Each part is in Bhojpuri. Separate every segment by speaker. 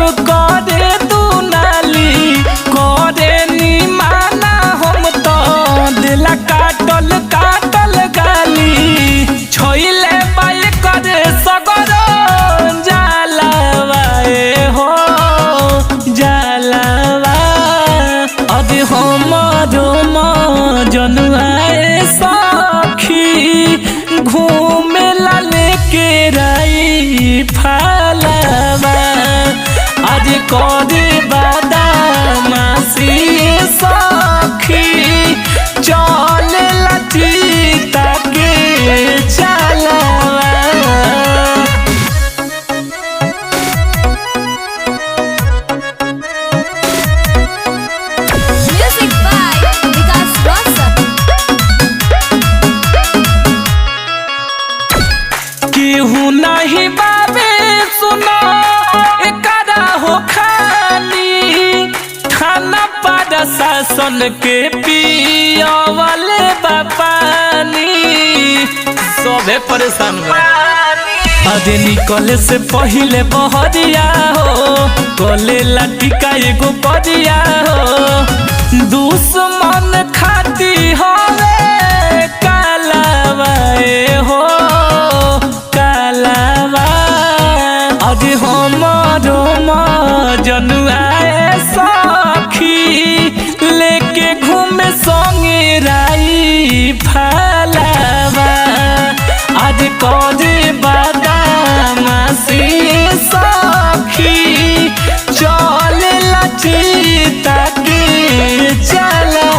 Speaker 1: करे तू नाली करे नी माना हम तो दिला काटल काटल गाली छोइले बाई करे सगर जलावा हो जलावा अरे हमरो जनुआए सखी घूमे ला लेके राई फलवा आज करे बदमाशी सखी चल लचीता के चलवा।
Speaker 2: Music by Vikas Rosas.
Speaker 1: केहू नहीं बाबे सुनो एकरा हो खाली थाना पर शासन के पियावले बापानी सबे परेशान बा। अरे निकले से पहले बहरिया हो कले लटिका एगो करिया हो दुश्मन खाती हवे कालावा हो कालावा अरे हमरो जनुआए सखी लेके घूमे संगे राई फलवा आज करे बदमाशी सखी चल लचीता के चलवा।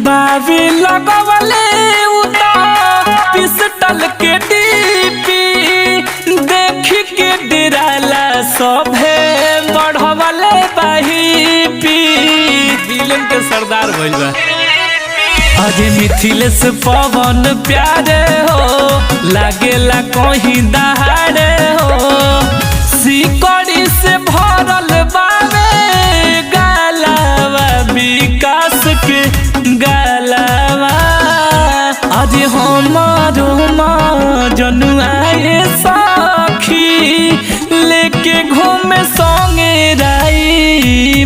Speaker 1: बावी लगवले उता पिस्टल के डीपी देखी के डराला सभे बढ़वले बाहीपी विलन के सरदार भइल बा। अजय मिथिलेश पवन प्यारे हो लागेला कहीं दहाड़े हो सिकड़ी से भरल बावे गालावा विकास के गालावा आज हमारो जनुआए सखी लेके घूमे संगे राई